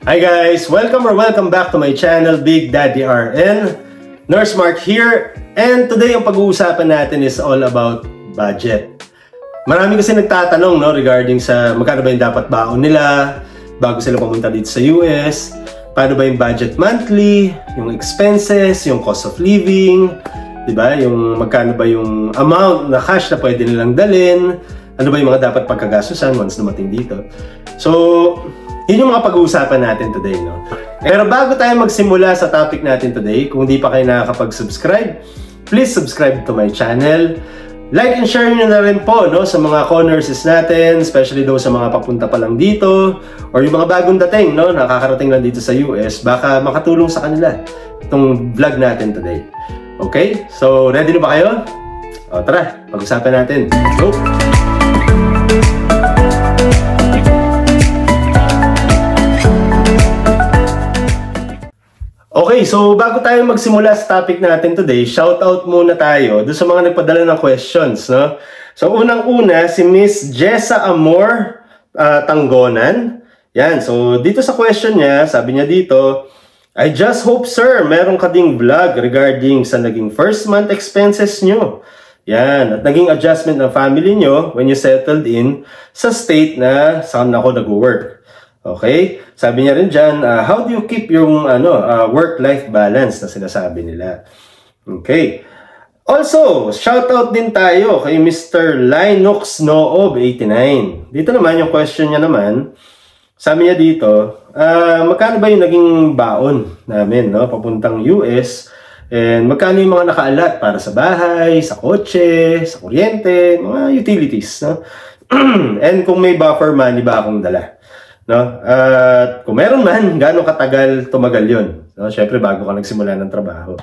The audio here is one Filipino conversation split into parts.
Hi guys! Welcome back to my channel, Big Daddy RN. Nurse Mark here, and today ang pag-uusapan natin is all about budget. Marami kasi nagtatanong regarding sa magkano ba yung dapat baon nila bago sila pumunta dito sa US, paano ba yung budget monthly, yung expenses, yung cost of living, diba? Yung magkano ba yung amount na cash na pwede nilang dalhin, ano ba yung mga dapat pagkagastusan once dumating dito. So, yun yung mga pag-uusapan natin today, no? Pero bago tayo magsimula sa topic natin today, kung di pa kayo nakakapag-subscribe, please subscribe to my channel. Like and share nyo na rin po, no, sa mga co-nurses natin, especially daw sa mga papunta pa lang dito, or yung mga bagong dating, no, nakakarating lang dito sa US, baka makatulong sa kanila itong vlog natin today. Okay? So, ready na ba kayo? O, tara, pag-usapan natin. Go! Okay, so bago tayo magsimula sa topic natin today, shoutout muna tayo doon sa mga nagpadala ng questions, no? So unang-una, si Miss Jessa Amor Tanggonan. Yan, so dito sa question niya, sabi niya dito, I just hope sir, meron ka ding vlog regarding sa naging first month expenses nyo. Yan, at naging adjustment ng family nyo when you settled in sa state na saan ako nag-work. Okay? Sabi niya rin dyan, how do you keep yung work-life balance na sinasabi nila? Okay. Also, shoutout din tayo kay Mr. Linux Noob 89. Dito naman, yung question niya naman, sabi niya dito, magkano ba yung naging baon namin, no? Papuntang US, and magkano yung mga nakaalat para sa bahay, sa kotse, sa kuryente, mga utilities, no? And kung may buffer money ba akong dala? No? Kung meron man, gaano katagal tumagal yun? No? Siyempre, bago ka nagsimula ng trabaho.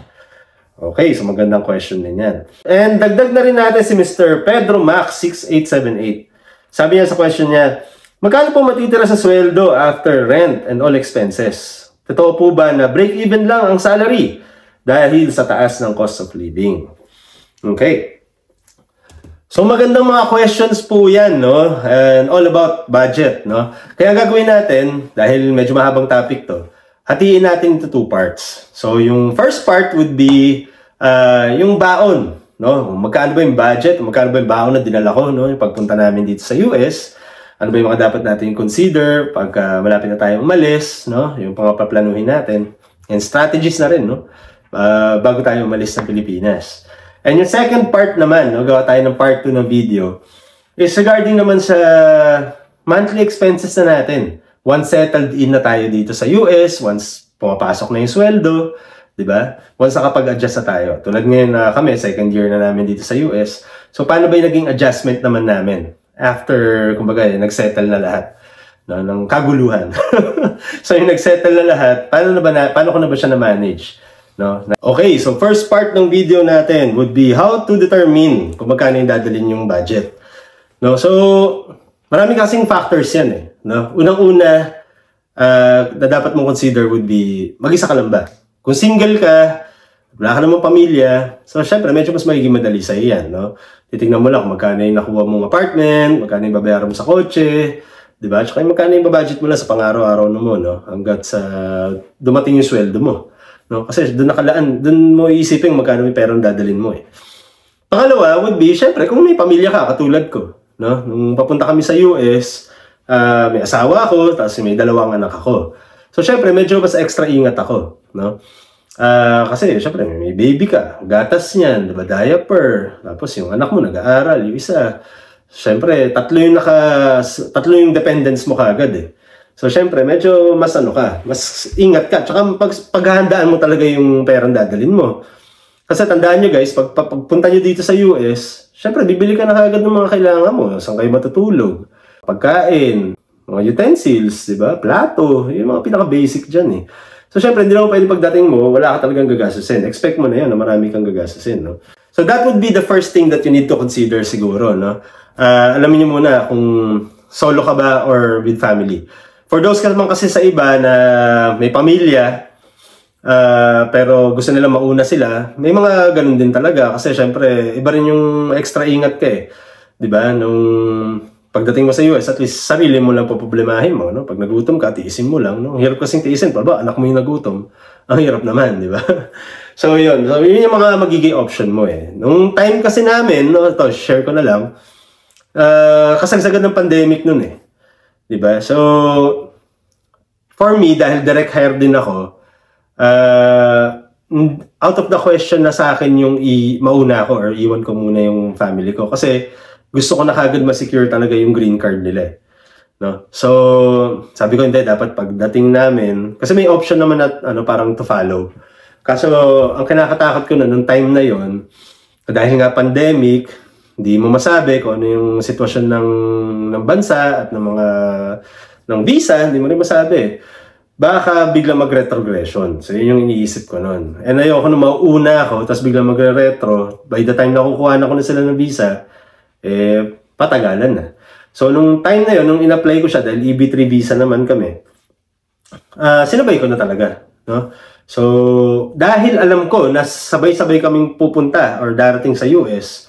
Okay, so magandang question din yan. And dagdag na rin natin si Mr. Pedro Max 6878. Sabi niya sa question niya, magkano po matitira sa sweldo after rent and all expenses? Totoo po ba na break-even lang ang salary dahil sa taas ng cost of living? Okay. So magandang mga questions po yan, no? And all about budget, no? Kaya gagawin natin, dahil medyo mahabang topic to, hatiin natin into two parts. So yung first part would be yung baon, no? Magkano ba yung budget? Magkano ba yung baon na dinala ko, no? Yung pagpunta namin dito sa US, ano ba yung mga dapat natin consider pag malapit na tayo umalis, no? Yung pangapaplanuhin natin. And strategies na rin, no? Bago tayo umalis ng Pilipinas. And yung second part naman, no, gawa tayo ng part 2 ng video, is regarding naman sa monthly expenses na natin. Once settled in na tayo dito sa US, once pumapasok na yung sweldo, di ba? Once nakapag-adjust na tayo. Tulad ngayon na kami, second year na namin dito sa US. So, paano ba yung naging adjustment naman namin? After, kumbaga, nag-settle na lahat, no, ng kaguluhan. So, yung nag-settle na lahat, paano ko na ba siya na-manage? No? Okay, so first part ng video natin would be how to determine kung magkano yung dadalhin yung budget. No? So, marami kasing factors yan eh. No? Unang-una na dapat mong consider would be mag-isa ka lang ba? Kung single ka, wala ka namang pamilya, so syempre medyo mas magiging madali sa'yo yan. No? Titignan mo lang kung magkano yung nakuha mong apartment, magkano yung babayaran mo sa kotse, diba? Tsaka yung magkano yung babudget mo lang sa pang-araw-araw mo, no? Hanggat sa dumating yung sweldo mo. No? Kasi doon nakalaan, doon mo iisipin magkano may perang dadalhin mo eh. Pangalawa would be, syempre, kung may pamilya ka, katulad ko. No? Nung papunta kami sa US, may asawa ako, tapos may dalawang anak ako. So, syempre, medyo mas extra ingat ako. No? Kasi, syempre, may baby ka, gatas niyan, diba, diaper, tapos yung anak mo nag-aaral, yung isa. Syempre, tatlo yung dependents mo kagad eh. So, syempre, medyo mas mas ingat ka. Tsaka paghahandaan mo talaga yung perang dadalhin mo. Kasi tandaan nyo guys, pagpunta nyo dito sa US, syempre, bibili ka na kagad ng mga kailangan mo. Saan kayo matutulog? Pagkain, mga utensils, diba? Plato, yung mga pinaka-basic dyan eh. So, syempre, hindi naman pwede pagdating mo, wala ka talagang gagastusin. Expect mo na yan na marami kang gagastusin, no? So, that would be the first thing that you need to consider siguro, no? Alamin nyo muna kung solo ka ba or with family. For those naman kasi sa iba na may pamilya, pero gusto nila mauna sila, may mga ganun din talaga. Kasi syempre, iba rin yung extra ingat ka eh. Diba? Nung pagdating mo sa US, at least sarili mo lang poproblemahin mo, no? Pag nagutom ka, tiisin mo lang, no? Ang hirap kasing tiisin, ba, anak mo yung nagutom. Ang hirap naman, di ba? So, yun. So, yun yung mga magiging option mo eh. Nung time kasi namin, no, ito, share ko na lang, kasagsagan ng pandemic nun eh. Di ba? So, for me, dahil direct hire din ako, out of the question na sa akin yung mauna ako or iwan ko muna yung family ko. Kasi, gusto ko na kagad ma-secure talaga yung green card nila. No? So, sabi ko hindi, dapat pagdating namin, kasi may option naman na parang to follow. Kaso, ang kinakatakot ko na nung time na yon, dahil nga pandemic, hindi mo masabi kung ano yung sitwasyon ng bansa at ng visa, hindi mo rin masabi. Baka bigla mag-retrogression. So, yun yung iniisip ko nun. And ayoko na mauuna ako, tapos bigla magre-retro. By the time nakukuha na ko na sila ng visa, patagalan na. So, nung time na yun, nung in-apply ko siya, dahil EB3 visa naman kami, sinabay ko na talaga. No? So, dahil alam ko na sabay-sabay kaming pupunta or darating sa US,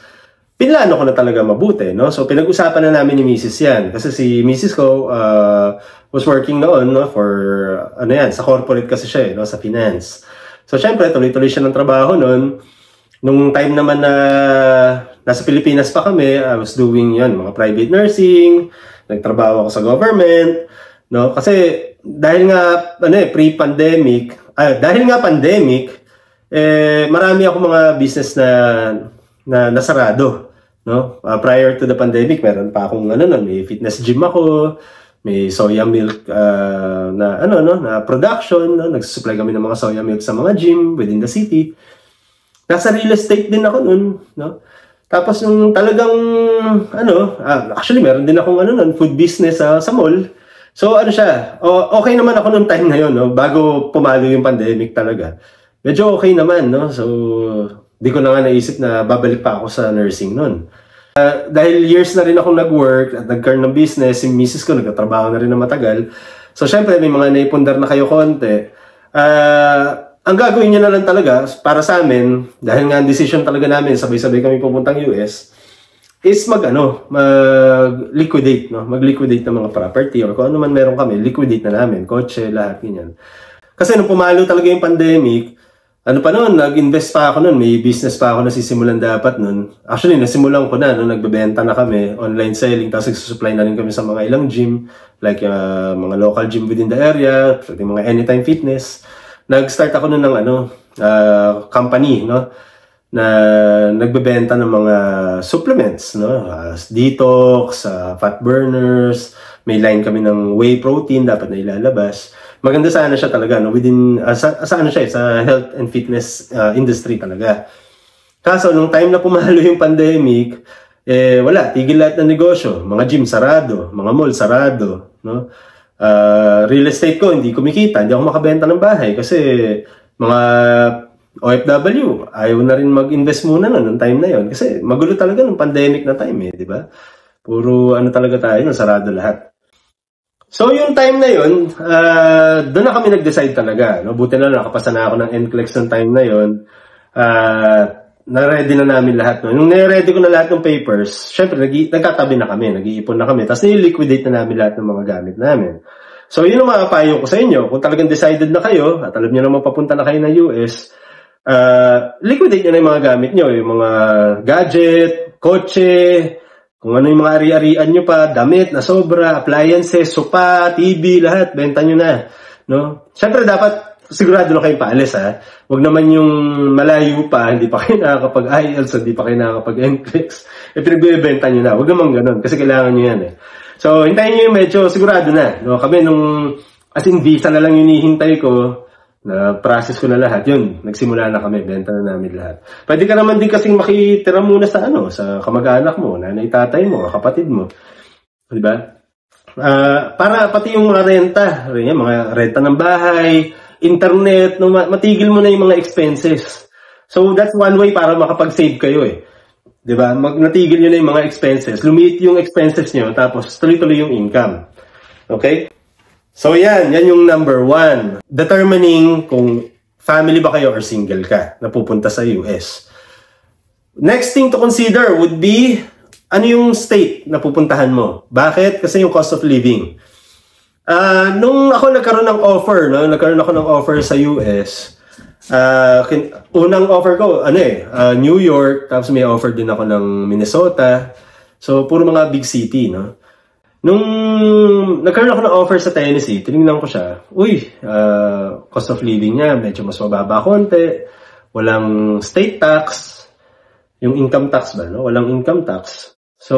pinlano ko na talaga mabuti. No? So, pinag-usapan na namin ni Mrs. yan. Kasi si Mrs. ko was working noon, no, for, sa corporate kasi siya, no, sa finance. So, syempre, tuloy-tuloy siya ng trabaho noon. Nung time naman na nasa Pilipinas pa kami, I was doing mga private nursing, nagtrabaho ako sa government, no? Kasi dahil nga pre-pandemic, dahil nga pandemic, marami ako mga business na nasarado, no? Prior to the pandemic, meron pa akong may fitness gym ako, may soya milk na production, no? Nagsusupply kami ng mga soya milk sa mga gym within the city. Nasa real estate din ako nun, no? Tapos nung talagang, actually meron din akong food business sa mall. So siya, okay naman ako nung time na yun, no? Bago pumalo yung pandemic talaga. Medyo okay naman, no? So, di ko na nga naisip na babalik pa ako sa nursing nun. Dahil years na rin akong nag-work at nagkaroon ng business, si misis ko nagtatrabaho na rin na matagal. So, syempre, may mga naipundar na kayo konti. Ang gagawin niya na lang talaga, para sa amin, dahil nga ang decision talaga namin, sabay-sabay kami pupuntang US, is mag-liquidate, no? Mag-liquidate ng mga property or kung ano man meron kami, liquidate na namin, kotse, lahat ganyan. Kasi nung pumalo talaga yung pandemic, nag-invest pa ako nun, may business pa ako na sisimulan dapat nun. Actually, nasimulan ko na, nagbebenta na kami, online selling, tapos nagsusupply na rin kami sa mga ilang gym, like mga local gym within the area, mga Anytime Fitness. Nag-start ako nun ng company, no, na nagbebenta ng mga supplements, no, detox, fat burners, may line kami ng whey protein dapat na ilalabas. Maganda sana siya talaga, no, within sa health and fitness industry talaga. Kaso nung time na pumalo yung pandemic, wala, tigil lahat ng negosyo, mga gym sarado, mga mall sarado, no. Real estate ko hindi kumikita, hindi ako makabenta ng bahay kasi mga OFW ayaw na rin mag-invest muna noong time na yon kasi magulo talaga ng pandemic na time di ba? Puro talaga tayo, sarado lahat. So yung time na yon, doon na kami nag-decide talaga, no? Buti na nakapasa na ako ng NCLEX ng time na yon. Na-ready na namin lahat. No? Nung na-ready ko na lahat ng papers, syempre, nagkatabi na kami, nag-iipon na kami, tapos niliquidate na namin lahat ng mga gamit namin. So, yun ang mapapayo ko sa inyo. Kung talagang decided na kayo, at alam nyo naman papunta na kayo ng US, liquidate nyo na yung mga gamit nyo, yung mga gadget, kotse, kung ano yung mga ari-arian nyo pa, damit na sobra, appliances, sopa, TV, lahat, benta nyo na. No? Syempre, dapat sigurado na kayong paalis, ha. Huwag naman yung malayo pa, hindi pa kayo nakakapag-IELTS, hindi pa kayo nakakapag-NCLEX, pinagbibenta nyo na. Huwag naman ganun, kasi kailangan nyo yan, So, hintayin nyo yung medyo sigurado na. No? Kami as in visa na lang yung hinihintay ko, na process ko na lahat, yun, nagsimula na kami, benta na namin lahat. Pwede ka naman din kasing makitira muna sa sa kamag-anak mo, nanay, tatay mo, kapatid mo. Diba? Para pati yung mga renta, mga renta ng bahay, internet, matigil mo na yung mga expenses. So, that's one way para makapag-save kayo Diba? Natigil nyo na yung mga expenses. Lumiit yung expenses nyo, tapos tuloy-tuloy yung income. Okay? So, yan yung number 1. Determining kung family ba kayo or single ka na pupunta sa US. Next thing to consider would be ano yung state na pupuntahan mo? Bakit? Kasi yung cost of living. Nung ako nagkaroon ng offer, no? Nagkaroon ako ng offer sa US. Unang offer ko, New York, tapos may offer din ako ng Minnesota. So, puro mga big city, no? Nung nagkaroon ako ng offer sa Tennessee, tinignan ko siya, cost of living niya, medyo mas mababa konti, walang state tax, yung income tax ba, no? Walang income tax. So,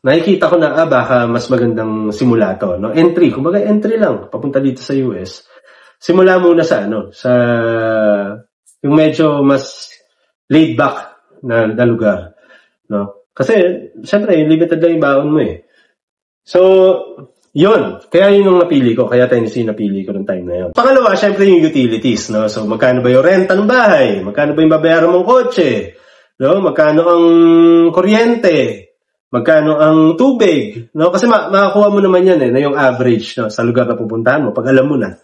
nakikita ko na, baka mas magandang simula to, no? Entry, kumbaga entry lang, papunta dito sa US. Simula muna sa, yung medyo mas laid back na lugar, no? Kasi, syempre, limited lang yung baon mo eh. So, yun. Kaya yun yung napili ko. Kaya Tennessee napili ko ng time na yun. Pangalawa, syempre yung utilities, no? So, magkano ba yung renta ng bahay? Magkano ba yung babayaran mong kotse? No? Magkano ang kuryente? Magkano ang tubig? No? Kasi makakuha mo naman yan na yung average, no? Sa lugar na pupuntahan mo, pag alam mo na.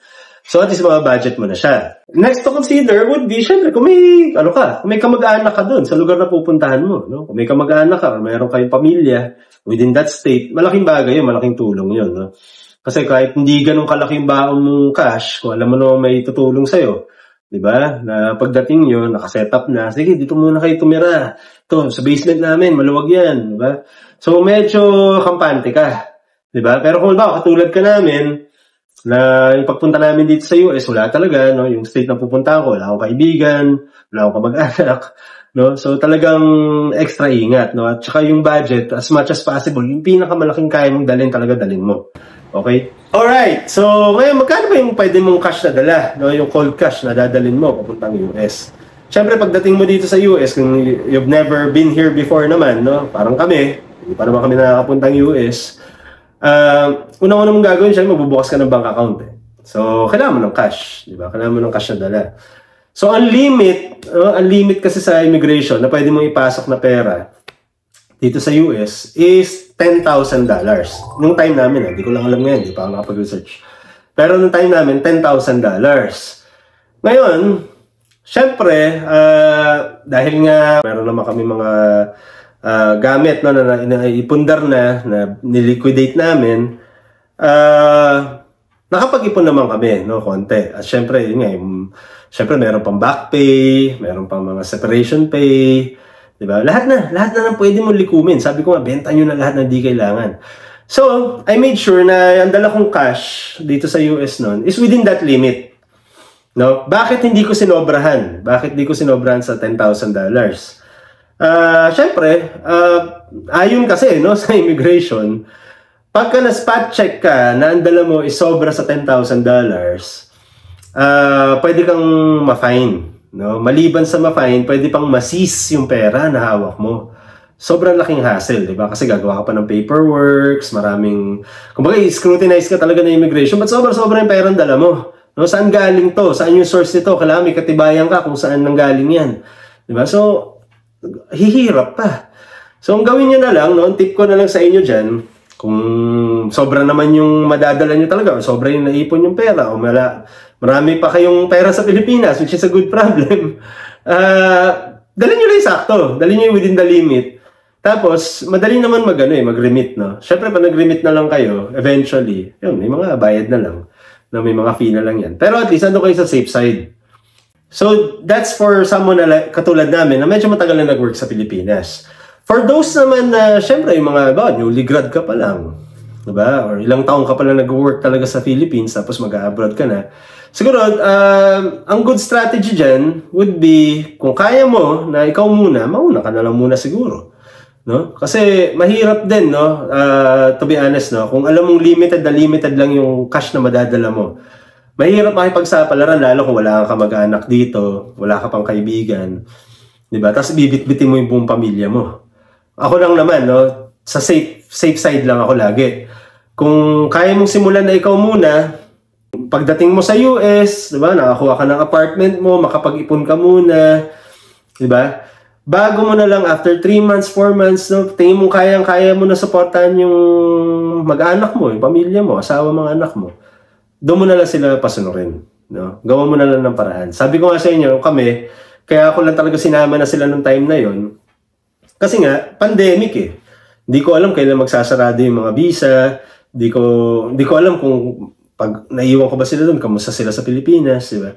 So, at least budget mo na siya. Next to consider would be, syempre, kung may kamag-anak ka dun sa lugar na pupuntahan mo, no? Kung may kamag-anak ka, or mayroon kayong pamilya within that state, malaking bagay yun, malaking tulong yun, no? Kasi kahit hindi ganun kalaking baon mong cash, kung alam mo na may tutulong sa'yo, di ba? Na pagdating yun, nakaset up na, sige, dito muna kayo tumira. Ito, sa basement namin, maluwag yan, di ba? So, medyo kampante ka, di ba? Pero kung ba, katulad ka namin, na yung pagpunta namin dito sa US, wala talaga, no? Yung state na pupunta ko, wala akong kaibigan, wala akong kamag-anak, no? So talagang extra ingat, no? At saka yung budget, as much as possible, yung pinakamalaking kaya mong dalhin, talaga dalhin mo. Okay? Alright, so ngayon, magkano ba yung pwede mong cash na dala, no? Yung cold cash na dadalhin mo papuntang US? Siyempre, pagdating mo dito sa US, kung you've never been here before naman, no? Parang kami, hindi pa naman kami nakakapuntang US. Unang-una mong gagawin siya, magbubukas ka ng bank account eh. So, kailangan mo ng cash, di ba? Kailangan mo ng cash na dala. So, ang limit kasi sa immigration na pwede mong ipasok na pera dito sa US is $10,000. Nung time namin, hindi ko lang alam ngayon, hindi pa ako nakapag-research. Pero nung time namin, $10,000. Ngayon, syempre, dahil nga meron naman kami mga gamit na ipundar na niliquidate namin, nakapag-ipon naman kami, no, konti. At syempre, yun nga, syempre meron pang back pay, meron pang mga separation pay, di ba? Lahat na lang pwede mo likumin. Sabi ko nga, benta nyo na lahat na di kailangan. So, I made sure na ang dala kong cash dito sa US noon is within that limit. No? Bakit hindi ko sinobrahan? Bakit di ko sinobrahan sa $10,000? Syempre, ayon kasi, no, sa immigration, pagka na-spot check ka na ang dala mo is sobra sa $10,000, pwede kang ma-fine, no? Maliban sa ma-fine, pwede pang ma-seize yung pera na hawak mo. Sobrang laking hassle, di ba? Kasi gagawa ka pa ng paperworks, maraming, kumbaga, scrutinize ka talaga ng immigration, but sobra-sobra yung pera ang dala mo. No? Saan galing to? Saan yung source nito? Kailangan may katibayan ka kung saan nanggaling yan. Di ba? So, hihirap pa. So, ang gawin nyo na lang, no, tip ko na lang sa inyo dyan, kung sobra naman yung madadala nyo talaga, sobra yung naipon yung pera, o marami pa kayong pera sa Pilipinas, which is a good problem, dalhin nyo lang sakto, dalhin nyo within the limit. Tapos, madali naman mag-remit, no? Syempre, pag nag-remit na lang kayo, eventually, yun, may mga bayad na lang, na may mga fee na lang yan. Pero at least, ando kayo sa safe side. So, that's for someone na katulad namin na medyo matagal na nag-work sa Pilipinas. For those naman na, syempre, yung mga, newly grad ka pa lang, diba? Or ilang taong ka pa lang nag-work talaga sa Philippines, tapos mag-abroad ka na. Siguro, ang good strategy dyan would be, kung kaya mo na ikaw muna, mauna ka na lang muna siguro. No? Kasi mahirap din, no? To be honest, no? Kung alam mong limited lang yung cash na madadala mo, mahirap makipagsapalaran, lalo kung wala kang kamag-anak dito, wala ka pang kaibigan, di ba? Tapos bibit-bitin mo yung buong pamilya mo. Ako lang naman, no? Sa safe side lang ako lagi. Kung kaya mong simulan na ikaw muna, pagdating mo sa US, di ba? Nakakuha ka ng apartment mo, makapag-ipon ka muna, di ba? Bago mo na lang, after 3 months, 4 months, no? Tingin mo kaya mo na supportan yung mag-anak mo, yung pamilya mo, asawa, mga anak mo. Doon mo na lang sila pasunurin. No? Gawa mo na lang ng paraan. Sabi ko nga sa inyo, kami, kaya ako lang talaga sinama na sila nung time na yon. Kasi nga, pandemic eh. Hindi ko alam kailan magsasarado yung mga visa. Hindi ko alam kung pag naiwan ko ba sila doon, kamusta sila sa Pilipinas, di ba?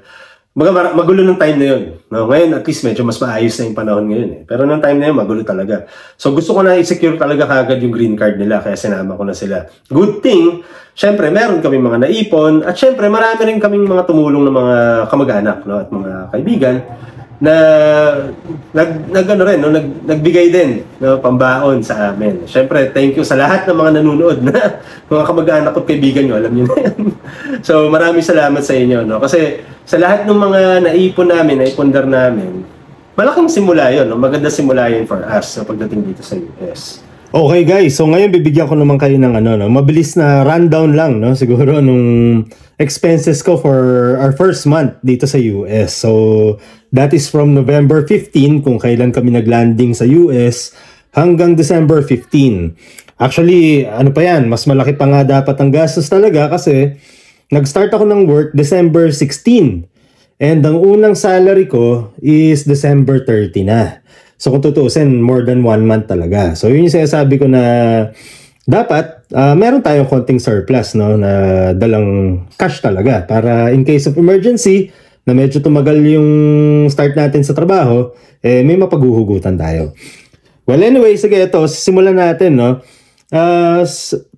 Magulo ng time na yun. No? Ngayon, at least medyo mas maayos na yung panahon ngayon. Eh. Pero nung time na yun, magulo talaga. So gusto ko na i-secure talaga kagad yung green card nila, kaya sinama ko na sila. Good thing, syempre meron kaming mga naipon, at syempre marami rin kaming mga tumulong ng mga kamag-anak, no? At mga kaibigan na nagbigay din, no, pambaon sa amin. Syempre, thank you sa lahat ng mga nanonood na mga kamag-anak at kaibigan nyo, alam nyo na yan. So, maraming salamat sa inyo, no? Kasi sa lahat ng mga naipon namin, naipundar namin, malaking simula yun, no? Maganda simula yun for us sa pagdating dito sa US. Okay guys, so ngayon bibigyan ko naman kayo ng mabilis na rundown lang, no? Siguro nung expenses ko for our first month dito sa US. So that is from November 15 kung kailan kami naglanding sa US hanggang December 15. Actually, ano pa yan, mas malaki pa nga dapat ang gastos talaga kasi nag-start ako ng work December 16 and ang unang salary ko is December 30 na. So kung tutuusin, more than 1 month talaga. So yun yung sinasabi ko na dapat meron tayong konting surplus, no, na dalang cash talaga para in case of emergency na medyo tumagal yung start natin sa trabaho, may mapaghuhugutan tayo. Well anyway, sige ito, simulan natin, no.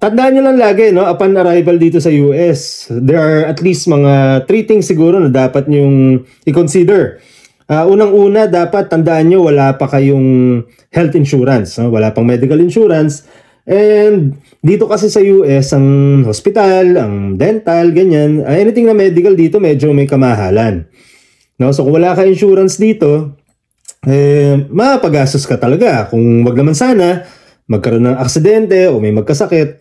Tandaan nyo lang lagi, no, upon arrival dito sa US, there are at least mga 3 things siguro na dapat nyong i-consider. Unang-una, dapat tandaan nyo, wala pa kayong health insurance, no? Wala pang medical insurance. And dito kasi sa US, ang hospital, ang dental, ganyan, anything na medical dito, medyo may kamahalan. No? So kung wala ka insurance dito, mapagastos ka talaga. Kung wag naman sana, magkaroon ng aksidente o may magkasakit.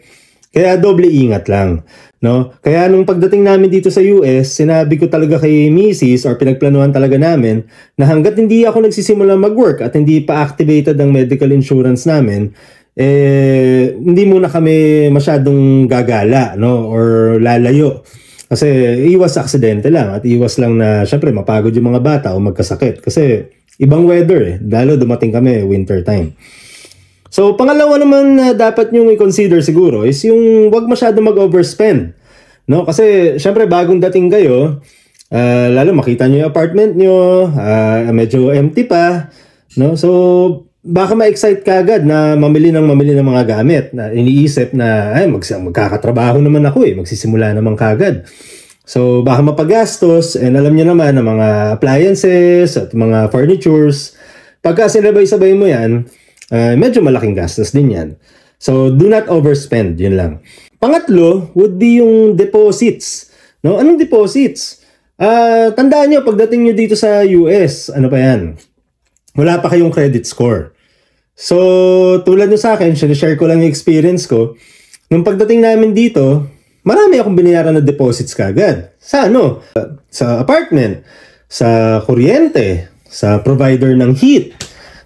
Kaya doble ingat lang, no? Kaya nung pagdating namin dito sa US, sinabi ko talaga kay Mrs. or pinagplanuhan talaga namin na hangga't hindi ako nagsisimula mag-work at hindi pa activated ang medical insurance namin, hindi muna kami masyadong gagala, no? Or lalayo. Kasi iwas aksidente lang at iwas lang na syempre mapagod yung mga bata o magkasakit. Kasi ibang weather lalo dumating kami winter time. So, pangalawa naman na dapat nyong i-consider siguro is yung wag masyado mag-overspend. No? Kasi, syempre, bagong dating kayo, lalo makita nyo yung apartment nyo, medyo empty pa. No? So, baka ma-excite ka agad na mamili ng mga gamit. Na iniisip na, magkakatrabaho naman ako magsisimula naman kagad. So, baka mapagastos, and alam nyo naman ng mga appliances at mga furnitures. Pagka sinabay-sabay mo yan, medyo malaking gastos din yan. So, do not overspend. Yun lang. Pangatlo would be yung deposits. No? Anong deposits? Tandaan nyo, pagdating nyo dito sa US, ano pa yan? Wala pa kayong credit score. So, tulad nyo sa akin, share ko lang yung experience ko. Nung pagdating namin dito, marami akong binayaran na deposits kagad. Sa ano? Sa apartment, sa kuryente, sa provider ng heat.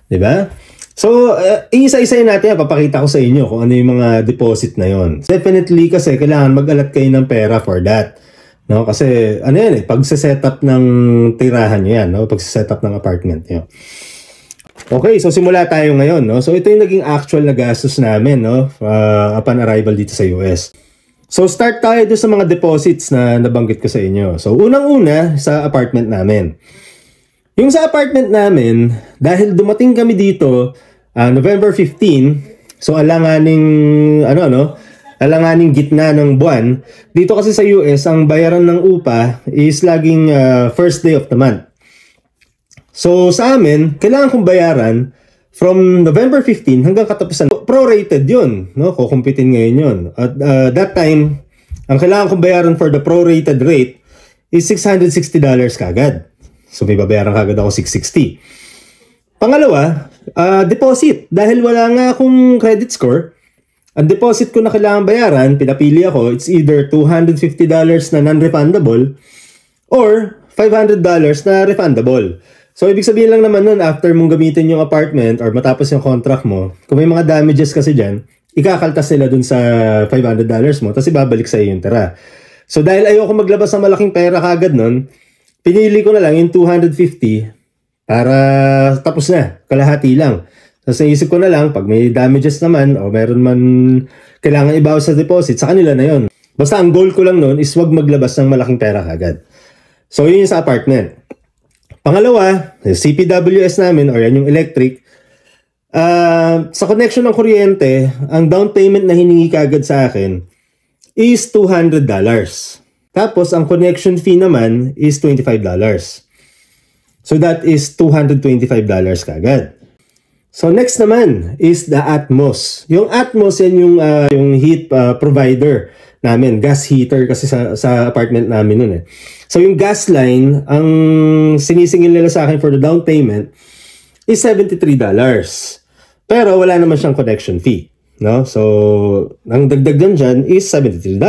Diba? So, isa-isayin natin, papakita ko sa inyo kung ano yung mga deposit na yon. Definitely kasi kailangan mag-alat kayo ng pera for that. No? Kasi, ano yan pagsiset-up ng tirahan nyo yan, no? Pagsiset-up ng apartment nyo. Okay, so simula tayo ngayon, no? So, ito yung naging actual na gastos namin, no? Upon arrival dito sa US. So, start tayo doon sa mga deposits na nabanggit ko sa inyo. So, unang-una sa apartment namin. Yung sa apartment namin, dahil dumating kami dito November 15, so alanganing gitna ng buwan. Dito kasi sa US, ang bayaran ng upa is laging first day of the month. So sa amin, kailangan kong bayaran from November 15 hanggang katapusan. Prorated yun, no? Kukumpitin ngayon yun. At that time, ang kailangan kong bayaran for the prorated rate is $660 kagad. So may babayaran kagad ako $660. Pangalawa, deposit. Dahil wala nga akong credit score, ang deposit ko na kailangan bayaran, pinapili ako, it's either $250 na non-refundable or $500 na refundable. So ibig sabihin lang naman nun, after mong gamitin yung apartment or matapos yung contract mo, kung may mga damages kasi dyan, ikakaltas nila dun sa $500 mo, tapos ibabalik sa iyo yung tira. So dahil ayoko maglabas ng malaking pera kagad nun, pinili ko na lang yung $250 para tapos na, kalahati lang. Tapos naisip ko na lang, pag may damages naman o meron man kailangan ibawas sa deposit, sa kanila na yon. Basta ang goal ko lang noon is wag maglabas ng malaking pera kagad. So yun yung sa apartment. Pangalawa, yung CPWS namin or yan yung electric. Sa connection ng kuryente, ang down payment na hiningi kagad sa akin is $200. Tapos ang connection fee naman is $25. So that is $225 kagad. So next naman is the Atmos. Yung Atmos yan yung heat provider namin, gas heater kasi sa apartment namin nun eh. So yung gas line, ang sinisingil nila sa akin for the down payment is $73. Pero wala naman siyang connection fee, no? So ang dagdag dyan is $73.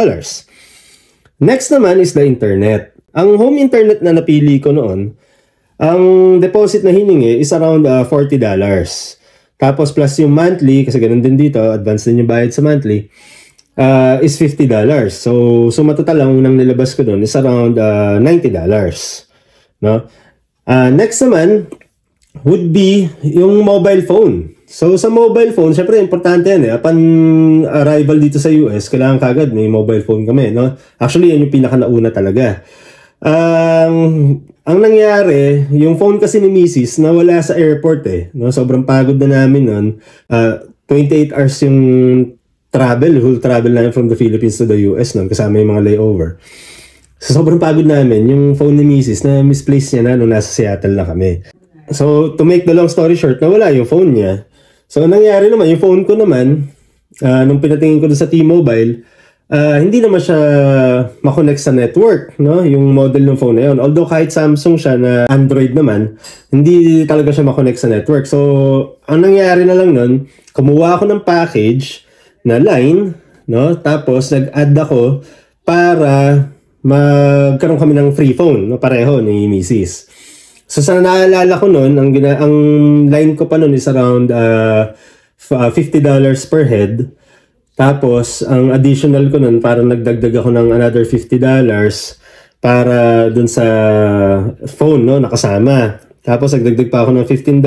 Next naman is the internet. Ang home internet na napili ko noon, ang deposit na hiningi is around $40. Tapos plus yung monthly, kasi ganun din dito, advance din yung bayad sa monthly, is $50. So matotal lang unang nilabas ko doon is around $90. No? Next naman would be yung mobile phone. So sa mobile phone, syempre importante yan eh. Upon arrival dito sa US, kailangan kagad may mobile phone kami. No? Actually, yan yung pinaka-nauna talaga. Ang nangyari, yung phone kasi ni Mrs. nawala sa airport eh. No? Sobrang pagod na namin nun. 28 hours yung whole travel namin from the Philippines to the US nun, kasama yung mga layover. So sobrang pagod namin, yung phone ni Mrs. na misplaced niya na nung nasa Seattle na kami. So to make the long story short, nawala yung phone niya. So nangyari naman, yung phone ko naman, nung pinatingin ko sa T-Mobile, hindi naman siya makonect sa network, no? Yung model ng phone na yun. Although kahit Samsung siya na Android naman, hindi talaga siya makonect sa network. So ang nangyari na lang nun, kumuha ako ng package na line, no? Tapos nag-add ako para magkaroon kami ng free phone, no? Pareho ni Mrs. So sa naalala ko noon, ang line ko pa noon is around $50 per head. Tapos ang additional ko noon, parang nagdagdag ako ng another $50 para dun sa phone, no, nakasama. Tapos nagdagdag pa ako ng $15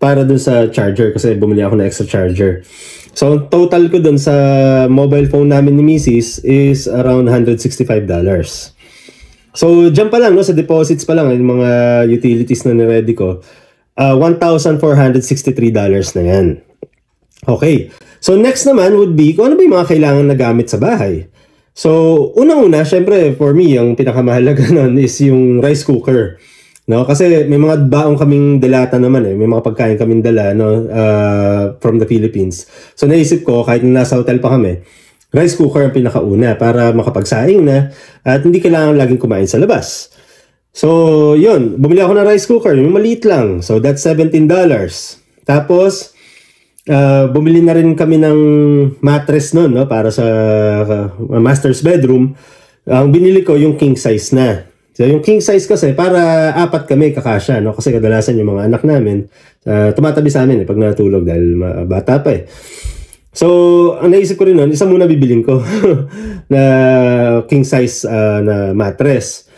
para dun sa charger kasi bumili ako ng extra charger. So total ko dun sa mobile phone namin ni Mrs. is around $165. So dyan pa lang, no, sa deposits pa lang, yung mga utilities na niready ko, $1,463 na yan. Okay. So next naman would be kung ano ba yung mga kailangan na gamit sa bahay. So unang-una, syempre for me, ang pinakamahalaga nun is yung rice cooker. No? Kasi may mga baong kaming delata naman eh. May mga pagkain kaming dala, no, from the Philippines. So naisip ko, kahit nasa hotel pa kami, rice cooker ang pinakauna para makapagsaing na at hindi kailangan laging kumain sa labas. So yun, bumili ako ng rice cooker, yung maliit lang. So that's $17. Tapos bumili na rin kami ng mattress nun, no, para sa master's bedroom. Ang binili ko yung king size na. So yung king size kasi para 4 kami kakasya, no, kasi kadalasan yung mga anak namin tumatabi sa amin pag natulog dahil bata pa eh. So ang naisip ko rin nun, isa muna bibilin ko na king size na mattress.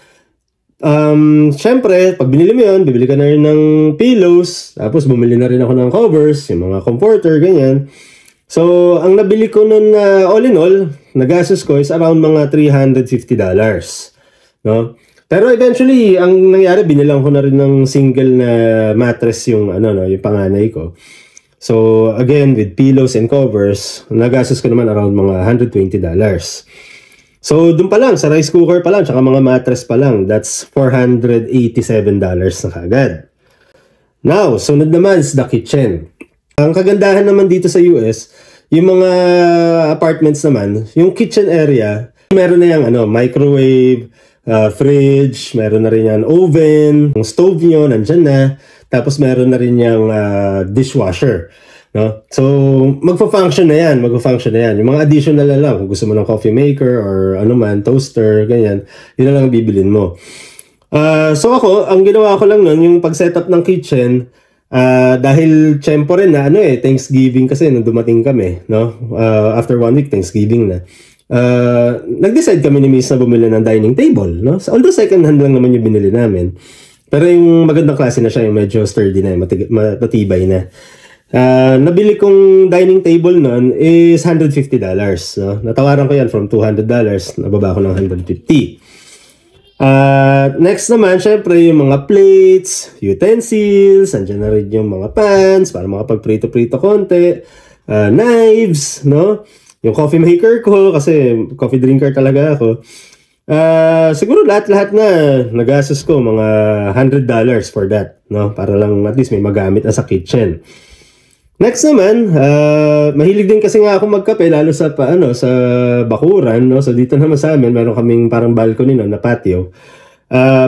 Syempre, pag binili mo yun, bibili ka na rin ng pillows, tapos bumili na rin ako ng covers, yung mga comforter, ganyan. So, ang nabili ko nun all in all, nagastos ko is around mga $350. No? Pero eventually, ang nangyari, binilang ko na rin ng single na mattress yung, yung panganay ko. So, again, with pillows and covers, nagastos ko naman around mga $120. So, dun pa lang, sa rice cooker pa lang, tsaka mga mattress pa lang, that's $487 na kagad. Now, sunod naman is the kitchen. Ang kagandahan naman dito sa US, yung mga apartments naman, yung kitchen area, meron na yung microwave, fridge, meron na rin yung oven, yung stove nyo, nandyan na. Tapos meron na rin yung dishwasher. No? So, magfa-function na yan. Yung mga additional na lang, kung gusto mo ng coffee maker or toaster, ganyan, yun na lang bibilin mo. So ako, ang ginawa ko lang nun, yung pag-setup ng kitchen, dahil tiyempo rin na Thanksgiving kasi nung dumating kami, no? After 1 week, Thanksgiving na. Nag-decide kami ni Miss na bumili ng dining table, no? So, although second hand lang naman yung binili namin. Pero yung magandang klase na siya, yung medyo sturdy na, matibay na. Nabili kong dining table nun is $150. No? Natawaran ko yan from $200. Nababa ko ng $150. Next naman, syempre, yung mga plates, utensils, andyan na rin yung mga pans para makapag-prito-prito konti, knives, no? Yung coffee maker ko, kasi coffee drinker talaga ako. Siguro lahat-lahat na nagastos ko, mga $100 for that, no? Para lang at least may magamit na sa kitchen. Next naman, mahilig din kasi nga ako magkape lalo sa sa bakuran, no. So dito naman sa amin, meron kaming parang balcony no, na patio.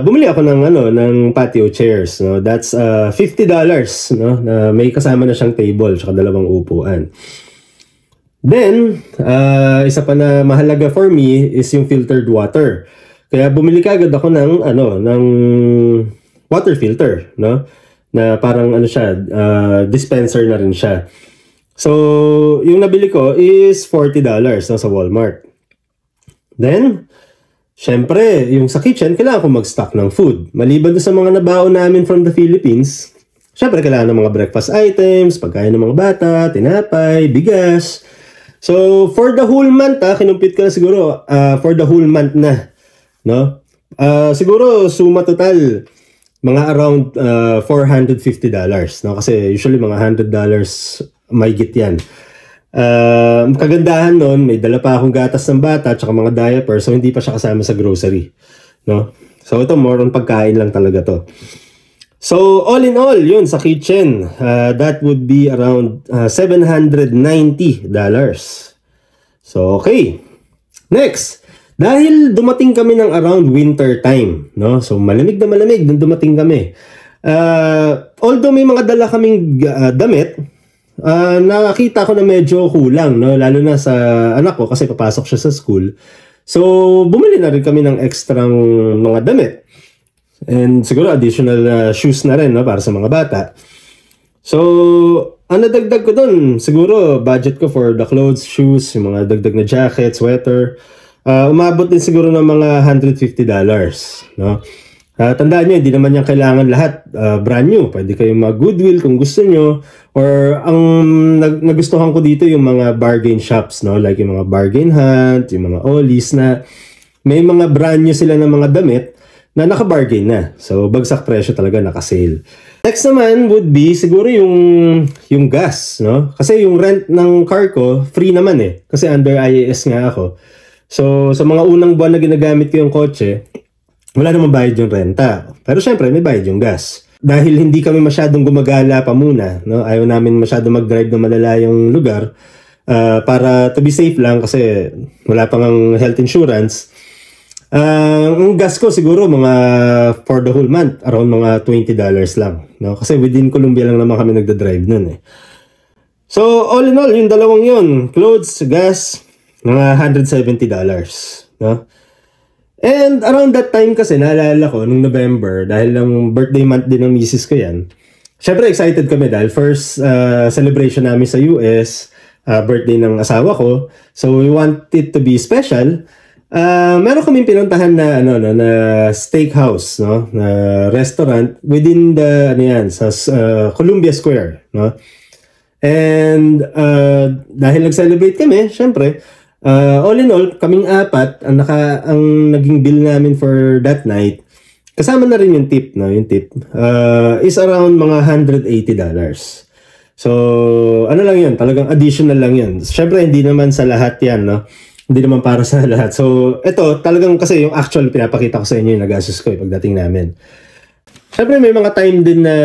Bumili ako ng patio chairs, no. That's $50, no, na may kasama na siyang table at dalawang upuan. Then, isa pa na mahalaga for me is yung filtered water. Kaya bumili kaagad ako ng water filter, no? Na parang siya, dispenser na rin siya. So, yung nabili ko is $40 no, sa Walmart. Then, syempre, yung sa kitchen, kailangan ko mag-stock ng food. Maliban doon sa mga nabaon namin from the Philippines, syempre, kailangan ng mga breakfast items, pagkain ng mga bata, tinapay, bigas. So, for the whole month, kinumpit ko na siguro, for the whole month na, no? Siguro, suma total, mga around $450, no? Kasi usually mga $100 mahigit yan. Kagandahan nun, may dala pa akong gatas ng bata at mga diaper, so hindi pa siya kasama sa grocery, no? So ito, more on pagkain lang talaga to. So all in all, yun sa kitchen, that would be around $790. So okay. Next, dahil dumating kami ng around winter time, no? So malamig na malamig nung dumating kami. Although may mga dala kaming damit, nakita ko na medyo kulang, no? Lalo na sa anak ko kasi papasok siya sa school. So bumili na rin kami ng extrang mga damit. And siguro additional shoes na rin, no? Para sa mga bata. So ang nadagdag ko dun, siguro budget ko for the clothes, shoes, yung mga dagdag na jacket, sweater. Umabot din siguro ng mga $150, no? Tandaan nyo, hindi naman yan kailangan lahat brand new. Pwede kayong mag-Goodwill kung gusto nyo. Or ang nagustuhan ko dito yung mga bargain shops, no? Like yung mga Bargain Hunt, yung mga Ollie's na may mga brand new sila ng mga damit na naka-bargain na. So, bagsak presyo talaga, naka-sale. Next naman would be siguro yung gas, no? Kasi yung rent ng car ko, free naman eh. Kasi under IAS nga ako. So, sa mga unang buwan na ginagamit ko yung kotse, wala namang bayad yung renta. Pero syempre, may bayad yung gas. Dahil hindi kami masyadong gumagala pa muna, no? Ayaw namin masyadong mag-drive na malalayong lugar para to be safe lang kasi wala pang health insurance. Ang gas ko siguro mga for the whole month, around mga $20 lang. No? Kasi within Colombia lang naman kami nagda-drive nun eh. So, all in all, yung dalawang yun, clothes, gas, mga $170, no? And around that time kasi, naalala ko, nung November, dahil lang birthday month din ng misis ko yan, syempre excited kami dahil first celebration namin sa US, birthday ng asawa ko, so we want it to be special. Meron kaming pinuntahan na, na steakhouse, no? Na restaurant within the, sa Columbia Square, no? And dahil nag-celebrate kami, syempre, all in all, kaming apat, ang naging bill namin for that night, kasama na rin yung tip, no? Yung tip, is around mga $180. So, ano lang yun, talagang additional lang yun. Syempre, hindi naman sa lahat yan, no? Hindi naman para sa lahat. So, ito, talagang kasi yung actual pinapakita ko sa inyo yung nagastos ko pagdating namin. Siyempre, may mga time din na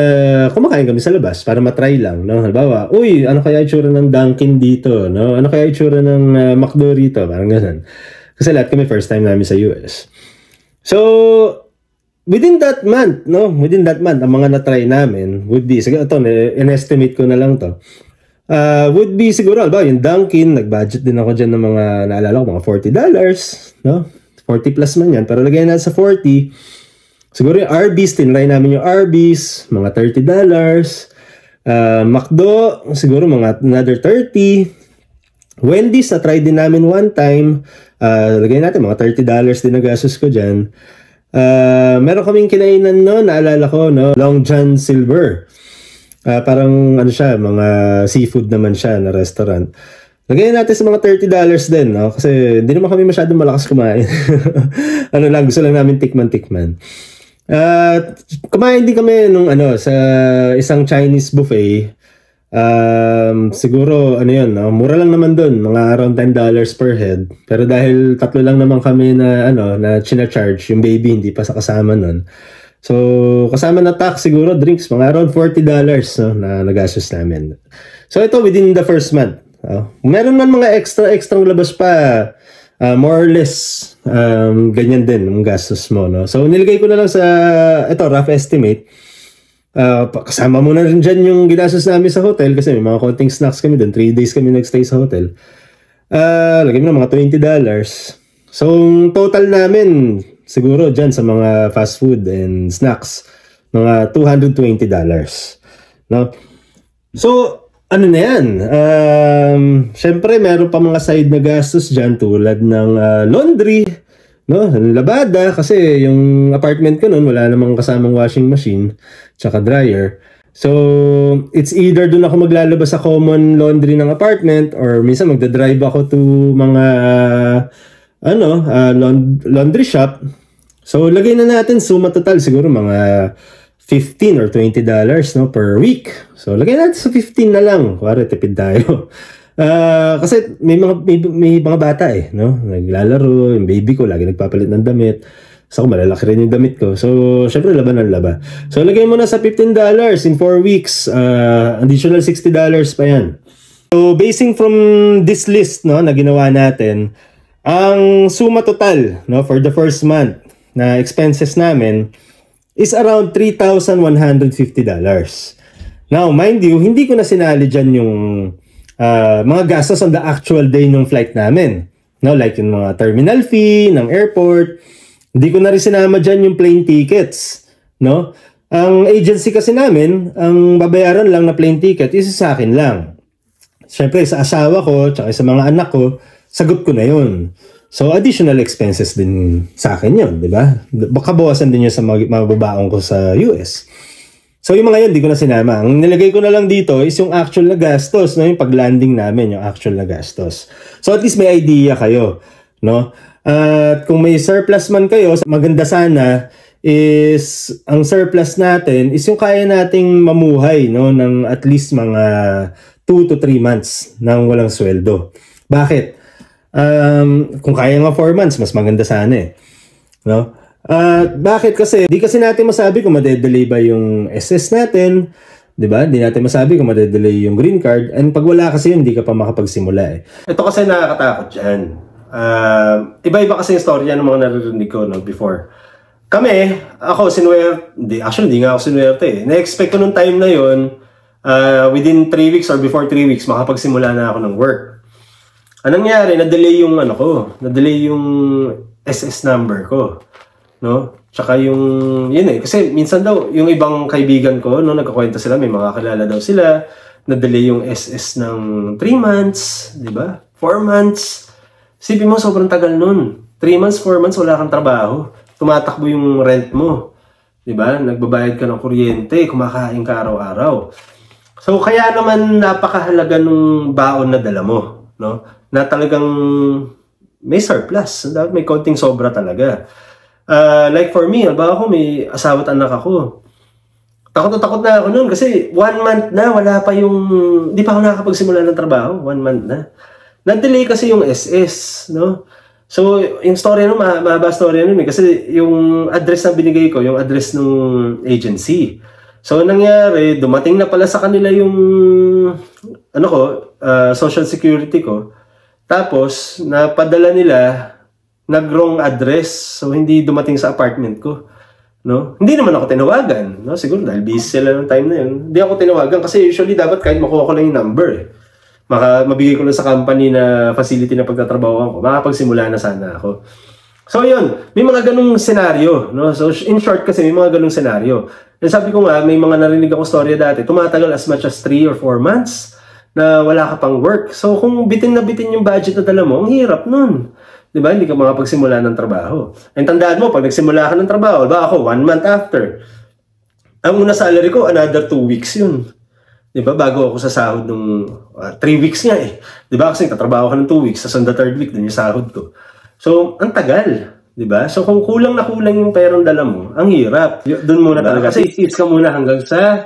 kumakain kami sa labas para matry lang, no? Halimbawa, uy, ano kaya itsura ng Dunkin dito, no? Ano kaya itsura ng McDo rito? Parang ganun. Kasi lahat kami first time namin sa US. So, within that month, no? Within that month, ang mga na-try namin would be, siguro ito, in-estimate ko na lang to. Would be siguro, halimbawa, yung Dunkin, nag-budget din ako dyan ng mga, naalala ko, mga $40, no? 40 plus man yan, pero lagay na sa 40. Siguro yung Arby's, tinry namin yung Arby's, mga $30. McDo, siguro mga another 30. Wendy's, na-try din namin one time. Lagay natin, mga $30 din nagastos ko dyan. Meron kaming kinainan, no, naalala ko, no, Long John Silver. Parang ano siya, mga seafood naman siya na restaurant. Lagyan natin sa mga $30 din, no? Kasi hindi naman kami masyadong malakas kumain. Ano lang, gusto lang namin tikman-tikman. Kumain din kami nung sa isang Chinese buffet. Siguro ano yun, no? Mura lang naman doon, mga around $10 per head. Pero dahil tatlo lang naman kami na na china-charge, yung baby hindi pa sa kasama nun. So kasama na tax siguro drinks, mga around $40 no, na nagastos namin. So ito within the first month. Meron man mga extra labas pa, more or less ganyan din ang gastos mo, no? So nilagay ko na lang sa ito rough estimate. Kasama mo na rin dyan yung ginastos namin sa hotel kasi may mga konting snacks kami doon. 3 days kami nagstay sa hotel. Lagay mo na mga $20. So total namin siguro dyan sa mga fast food and snacks, mga $220. No? So ano na yan? Syempre, meron pa mga side na gastos dyan tulad ng laundry, no? Labada, kasi yung apartment ko noon wala namang kasamang washing machine tsaka dryer. So, it's either doon ako maglalabas sa common laundry ng apartment or minsan magdadrive ako to mga laundry shop. So, lagay na natin suma total siguro mga $15 or $20 no, per week. So, lagay natin sa 15 na lang. Kuwari, tipid tayo. Kasi may mga bata no? Naglalaro, yung baby ko lagi nagpapalit ng damit. So, malalaki rin yung damit ko. So, syempre, laban ang laba. So, lagay mo na sa $15 in 4 weeks. Additional $60 pa yan. So, basing from this list no, na ginawa natin, ang suma total no, for the first month na expenses namin is around $3,150. Now, mind you, hindi ko na sinali dyan yung mga gastos on the actual day ng flight namin. No, like yung mga terminal fee ng airport. Hindi ko na rin sinama dyan yung plane tickets. No? Ang agency kasi namin, ang babayaran lang na plane ticket is sa akin lang. Siyempre, sa asawa ko, tsaka sa mga anak ko, sagot ko na yun. So, additional expenses din sa akin yun, di ba? Baka bawasan din yun sa mga babaong ko sa US. So, yung mga yun, di ko na sinama. Ang nilagay ko na lang dito is yung actual na gastos, no? Yung pag-landing namin, yung actual na gastos. So, at least may idea kayo, no? At kung may surplus man kayo, maganda sana is, ang surplus natin is yung kaya nating mamuhay, no? Ng at least mga 2 to 3 months nang walang sweldo. Bakit? Kung kaya nga 4 months, mas maganda sana no? Bakit? Kasi di kasi natin masabi kung madedelay ba yung SS natin, di ba? Di natin masabi kung madedelay yung green card, and pag wala kasi yun, di ka pa makapagsimula Ito kasi nakakatakot dyan. Iba-iba kasi yung storya ng mga naririnig ko no, before. Ako, actually, di nga ako sinuwerte Na-expect ko nung time na yun, within 3 weeks or before 3 weeks, makapagsimula na ako ng work. Anong nangyari? Na-delay yung na-delay yung SS number ko, no? Tsaka yung kasi minsan daw yung ibang kaibigan ko no, nagkukwento sila, may mga kilala daw sila, na-delay yung SS ng 3 months, di ba? 4 months. Sipin mo, sobrang tagal nun. 3 months, 4 months, wala kang trabaho. Tumatakbo yung rent mo, di ba? Nagbabayad ka ng kuryente, kumakain ka araw-araw. So kaya naman napakahalaga nung baon na dala mo, no? Na talagang may surplus. May konting sobra talaga. Like for me, ako may asawa at anak ako. Takot na ako noon kasi 1 month na, wala pa yung, di pa ako nakakapagsimula ng trabaho. 1 month na. Na-delay kasi yung SS, no? So, yung story nun, mahaba story nun kasi yung address na binigay ko, yung address ng agency. So, nangyari, dumating na pala sa kanila yung, social security ko. Tapos, napadala nila nag-wrong address. So, hindi dumating sa apartment ko. No? Hindi naman ako tinawagan. No? Siguro dahil busy sila ng time na yun. Hindi ako tinawagan kasi usually dapat kahit makuha ko lang yung number. Mabigay ko lang sa company na facility na pagtatrabaho ko. Makapagsimula na sana ako. So, yun. May mga ganung senaryo. No? So, in short kasi may mga ganung senaryo. And sabi ko nga, may mga narinig akong storya dati. Tumatagal as much as 3 or 4 months na wala ka pang work. So, kung bitin na bitin yung budget na dala mo, ang hirap nun. Diba? Hindi ka makapagsimula ng trabaho. And tandaan mo, pag nagsimula ka ng trabaho, ba ako, 1 month after, ang una salary ko, another 2 weeks yun. Di ba? Bago ako sa sahod nung 3 weeks nga eh. Di ba? Kasi tatrabaho ka ng 2 weeks, sa on the 3rd week, dun yung sahod ko. So, ang tagal. Di ba? So, kung kulang na kulang yung perang dala mo, ang hirap. Doon muna talaga. Kasi is ka muna hanggang sa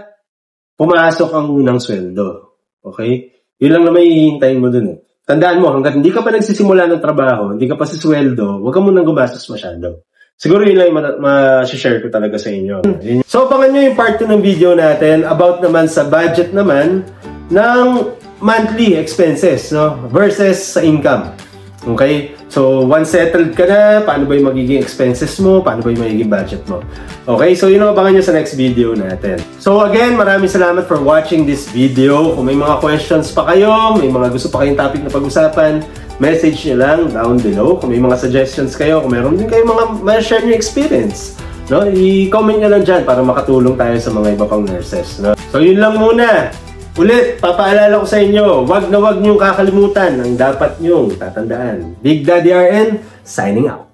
pumasok ang unang sweldo. Okay? Yun lang na may hihintayin mo dun eh. Tandaan mo, hanggang hindi ka pa nagsisimula ng trabaho, hindi ka pa sa sweldo, huwag ka munang gumastos masyado. Siguro yun lang yung ma-share ko talaga sa inyo. So, abangan nyo yung part 2 ng video natin about naman sa budget naman ng monthly expenses, no? Versus sa income. Okay? So, once settled ka na, paano ba yung magiging expenses mo? Paano ba yung magiging budget mo? Okay? So, yun ang abangan nyo sa next video natin. So, again, maraming salamat for watching this video. Kung may mga questions pa kayo, may mga gusto pa kayong topic na pag-usapan, message nyo lang down below. Kung may mga suggestions kayo, kung meron din kayo mga ma-share nyo experience, no? I-comment nyo lang dyan para makatulong tayo sa mga iba pang nurses, no? So, yun lang muna. Ulit, papaalala ko sa inyo, wag na wag niyong kakalimutan ang dapat niyong tatandaan. Big Daddy RN, signing out.